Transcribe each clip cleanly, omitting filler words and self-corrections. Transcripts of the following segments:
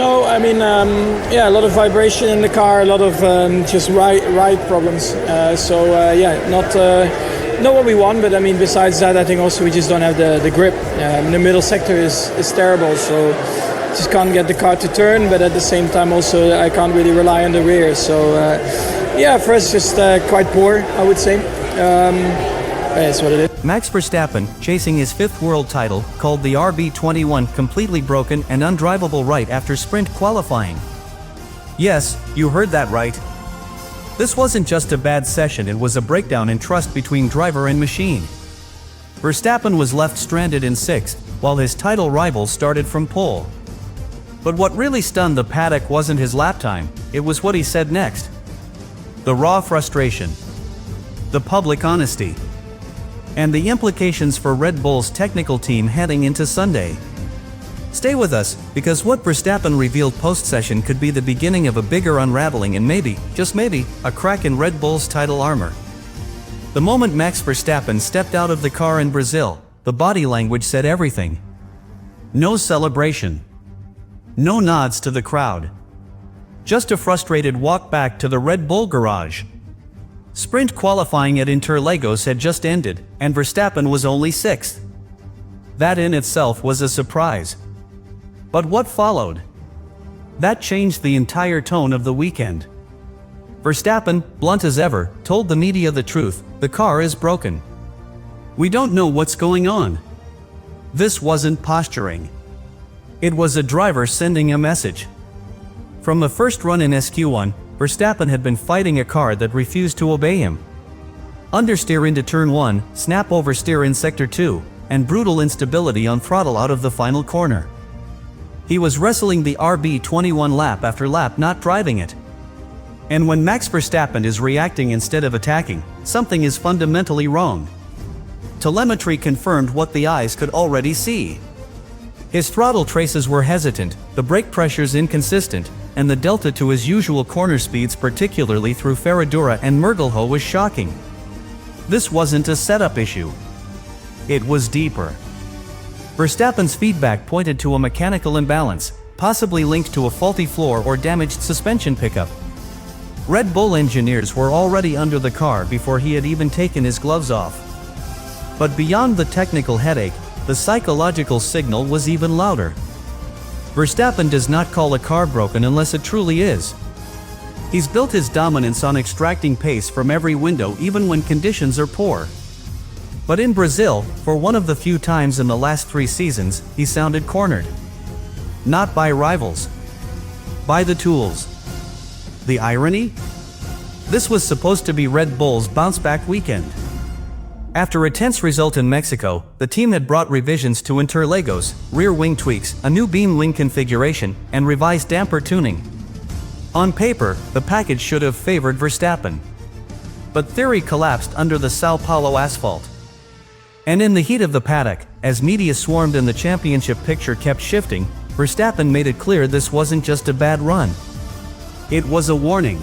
No, I mean, yeah, a lot of vibration in the car, a lot of just ride problems. Not what we want, but I mean, besides that, I think also we just don't have the grip. The middle sector is terrible, so just can't get the car to turn, but at the same time also I can't really rely on the rear. So yeah, for us just quite poor, I would say. That's what it is. Max Verstappen, chasing his 5th world title, called the RB21 completely broken and undrivable right after sprint qualifying. Yes, you heard that right. This wasn't just a bad session, it was a breakdown in trust between driver and machine. Verstappen was left stranded in 6th, while his title rivals started from pole. But what really stunned the paddock wasn't his lap time, it was what he said next. The raw frustration. The public honesty. And the implications for Red Bull's technical team heading into Sunday. Stay with us, because what Verstappen revealed post-session could be the beginning of a bigger unraveling and maybe, just maybe, a crack in Red Bull's title armor. The moment Max Verstappen stepped out of the car in Brazil, the body language said everything. No celebration. No nods to the crowd. Just a frustrated walk back to the Red Bull garage. Sprint qualifying at Interlagos had just ended, and Verstappen was only 6th. That in itself was a surprise. But what followed? That changed the entire tone of the weekend. Verstappen, blunt as ever, told the media the truth: the car is broken. We don't know what's going on. This wasn't posturing. It was a driver sending a message. From the first run in SQ1, Verstappen had been fighting a car that refused to obey him. Understeer into turn 1, snap oversteer in sector 2, and brutal instability on throttle out of the final corner. He was wrestling the RB21 lap after lap, not driving it. And when Max Verstappen is reacting instead of attacking, something is fundamentally wrong. Telemetry confirmed what the eyes could already see. His throttle traces were hesitant, the brake pressures inconsistent, and the delta to his usual corner speeds, particularly through Ferradura and Mergelho, was shocking. This wasn't a setup issue. It was deeper. Verstappen's feedback pointed to a mechanical imbalance, possibly linked to a faulty floor or damaged suspension pickup. Red Bull engineers were already under the car before he had even taken his gloves off. But beyond the technical headache, the psychological signal was even louder. Verstappen does not call a car broken unless it truly is. He's built his dominance on extracting pace from every window, even when conditions are poor. But in Brazil, for one of the few times in the last 3 seasons, he sounded cornered. Not by rivals. By the tools. The irony? This was supposed to be Red Bull's bounce-back weekend. After a tense result in Mexico, the team had brought revisions to Interlagos, rear wing tweaks, a new beam wing configuration, and revised damper tuning. On paper, the package should have favored Verstappen. But theory collapsed under the Sao Paulo asphalt. And in the heat of the paddock, as media swarmed and the championship picture kept shifting, Verstappen made it clear this wasn't just a bad run. It was a warning.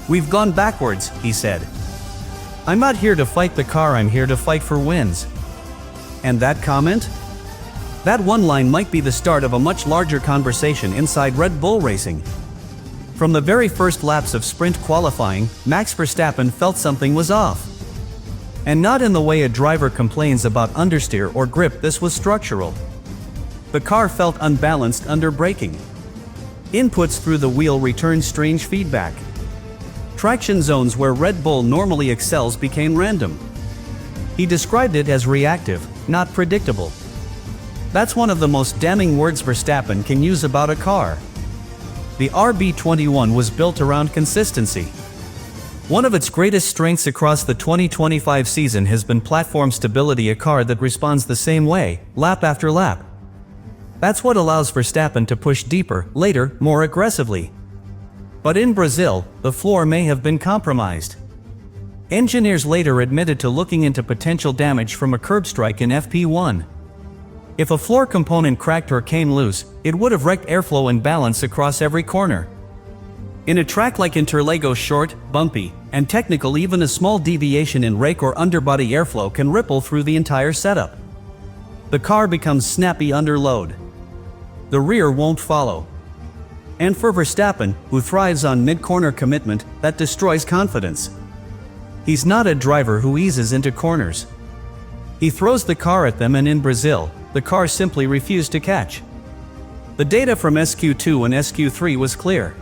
"We've gone backwards," he said. "I'm not here to fight the car, I'm here to fight for wins." And that comment? That one line might be the start of a much larger conversation inside Red Bull Racing. From the very first laps of sprint qualifying, Max Verstappen felt something was off. And not in the way a driver complains about understeer or grip, this was structural. The car felt unbalanced under braking. Inputs through the wheel returned strange feedback. Traction zones where Red Bull normally excels became random. He described it as reactive, not predictable. That's one of the most damning words Verstappen can use about a car. The RB21 was built around consistency. One of its greatest strengths across the 2025 season has been platform stability, a car that responds the same way, lap after lap. That's what allows Verstappen to push deeper, later, more aggressively. But in Brazil, the floor may have been compromised. Engineers later admitted to looking into potential damage from a curb strike in FP1. If a floor component cracked or came loose, it would have wrecked airflow and balance across every corner. In a track like Interlagos, short, bumpy, and technical, even a small deviation in rake or underbody airflow can ripple through the entire setup. The car becomes snappy under load. The rear won't follow. And for Verstappen, who thrives on mid-corner commitment, that destroys confidence. He's not a driver who eases into corners. He throws the car at them, and in Brazil, the car simply refused to catch. The data from SQ2 and SQ3 was clear.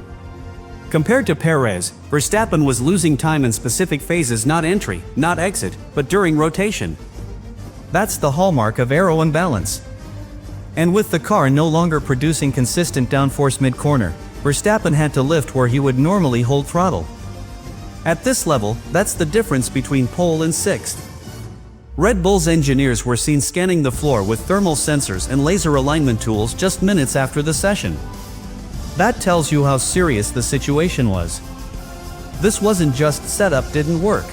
Compared to Perez, Verstappen was losing time in specific phases, not entry, not exit, but during rotation. That's the hallmark of aero imbalance. And with the car no longer producing consistent downforce mid-corner, Verstappen had to lift where he would normally hold throttle. At this level, that's the difference between pole and sixth. Red Bull's engineers were seen scanning the floor with thermal sensors and laser alignment tools just minutes after the session. That tells you how serious the situation was. This wasn't just setup didn't work.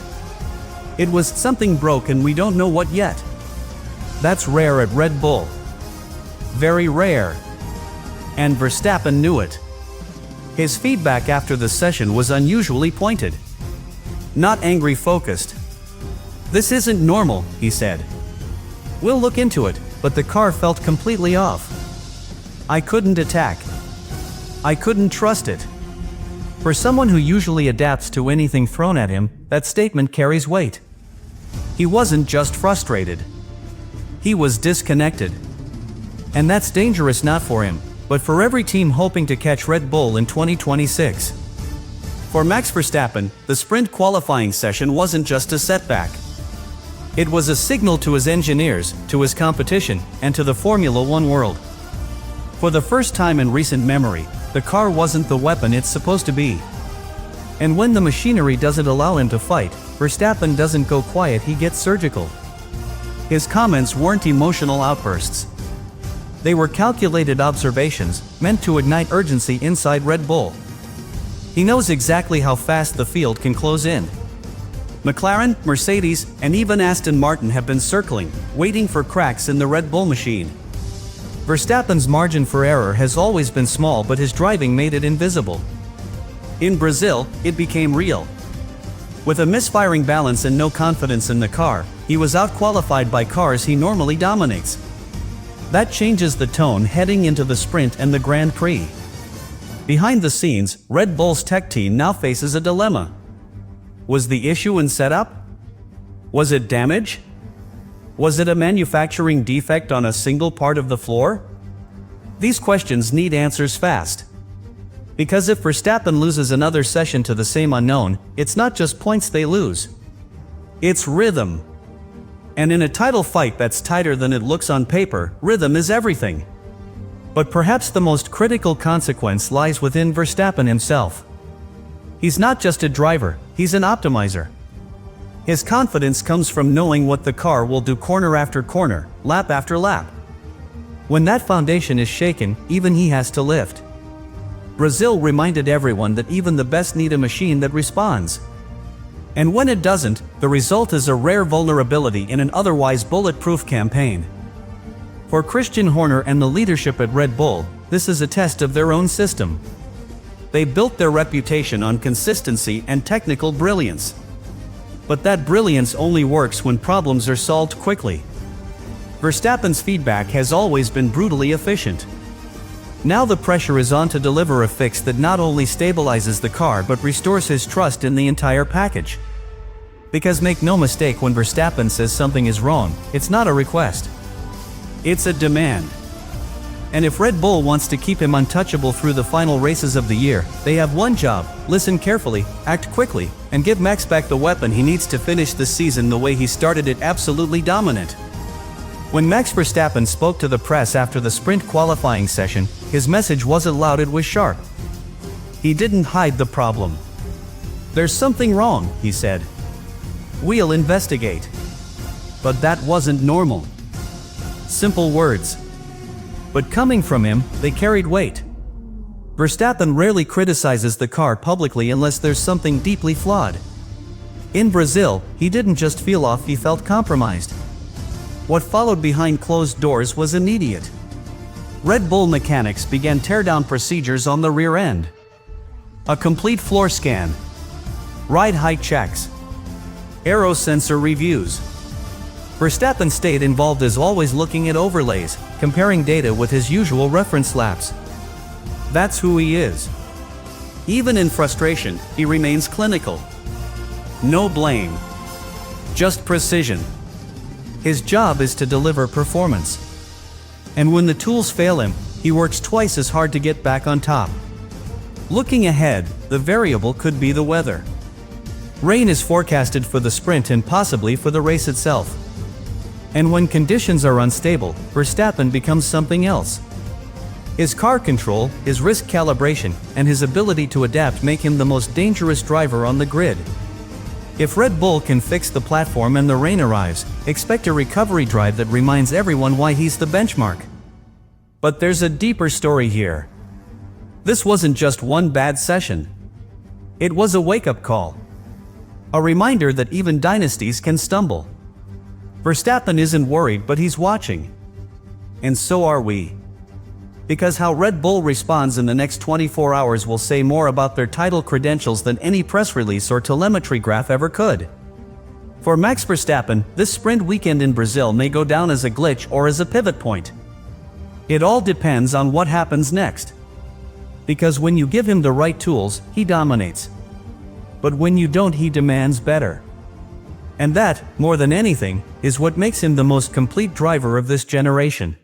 It was something broke and we don't know what yet. That's rare at Red Bull. Very rare. And Verstappen knew it. His feedback after the session was unusually pointed. Not angry focused. "This isn't normal," he said. "We'll look into it," but the car felt completely off. "I couldn't attack. I couldn't trust it." For someone who usually adapts to anything thrown at him, that statement carries weight. He wasn't just frustrated. He was disconnected. And that's dangerous not for him, but for every team hoping to catch Red Bull in 2026. For Max Verstappen, the sprint qualifying session wasn't just a setback. It was a signal to his engineers, to his competition, and to the Formula One world. For the first time in recent memory, the car wasn't the weapon it's supposed to be. And when the machinery doesn't allow him to fight, Verstappen doesn't go quiet, he gets surgical. His comments weren't emotional outbursts. They were calculated observations, meant to ignite urgency inside Red Bull. He knows exactly how fast the field can close in. McLaren, Mercedes, and even Aston Martin have been circling, waiting for cracks in the Red Bull machine. Verstappen's margin for error has always been small, but his driving made it invisible. In Brazil, it became real. With a misfiring balance and no confidence in the car, he was outqualified by cars he normally dominates. That changes the tone heading into the sprint and the Grand Prix. Behind the scenes, Red Bull's tech team now faces a dilemma. Was the issue in setup? Was it damage? Was it a manufacturing defect on a single part of the floor? These questions need answers fast. Because if Verstappen loses another session to the same unknown, it's not just points they lose. It's rhythm. And in a title fight that's tighter than it looks on paper, rhythm is everything. But perhaps the most critical consequence lies within Verstappen himself. He's not just a driver, he's an optimizer. His confidence comes from knowing what the car will do corner after corner, lap after lap. When that foundation is shaken, even he has to lift. Brazil reminded everyone that even the best need a machine that responds. And when it doesn't, the result is a rare vulnerability in an otherwise bulletproof campaign. For Christian Horner and the leadership at Red Bull, this is a test of their own system. They built their reputation on consistency and technical brilliance. But that brilliance only works when problems are solved quickly. Verstappen's feedback has always been brutally efficient. Now the pressure is on to deliver a fix that not only stabilizes the car but restores his trust in the entire package. Because make no mistake, when Verstappen says something is wrong, it's not a request. It's a demand. And if Red Bull wants to keep him untouchable through the final races of the year, they have one job: listen carefully, act quickly, and give Max back the weapon he needs to finish the season the way he started it, absolutely dominant. When Max Verstappen spoke to the press after the sprint qualifying session, his message wasn't loud, it was sharp. He didn't hide the problem. "There's something wrong," he said. "We'll investigate." But that wasn't normal. Simple words. But coming from him, they carried weight. Verstappen rarely criticizes the car publicly unless there's something deeply flawed. In Brazil, he didn't just feel off, he felt compromised. What followed behind closed doors was immediate. Red Bull mechanics began teardown procedures on the rear end. A complete floor scan. Ride height checks. Aero sensor reviews. Verstappen stayed involved as always, looking at overlays, comparing data with his usual reference laps. That's who he is. Even in frustration, he remains clinical. No blame. Just precision. His job is to deliver performance. And when the tools fail him, he works twice as hard to get back on top. Looking ahead, the variable could be the weather. Rain is forecasted for the sprint and possibly for the race itself. And when conditions are unstable, Verstappen becomes something else. His car control, his risk calibration, and his ability to adapt make him the most dangerous driver on the grid. If Red Bull can fix the platform and the rain arrives, expect a recovery drive that reminds everyone why he's the benchmark. But there's a deeper story here. This wasn't just one bad session. It was a wake-up call. A reminder that even dynasties can stumble. Verstappen isn't worried, but he's watching. And so are we. Because how Red Bull responds in the next 24 hours will say more about their title credentials than any press release or telemetry graph ever could. For Max Verstappen, this sprint weekend in Brazil may go down as a glitch or as a pivot point. It all depends on what happens next. Because when you give him the right tools, he dominates. But when you don't, he demands better. And that, more than anything, is what makes him the most complete driver of this generation.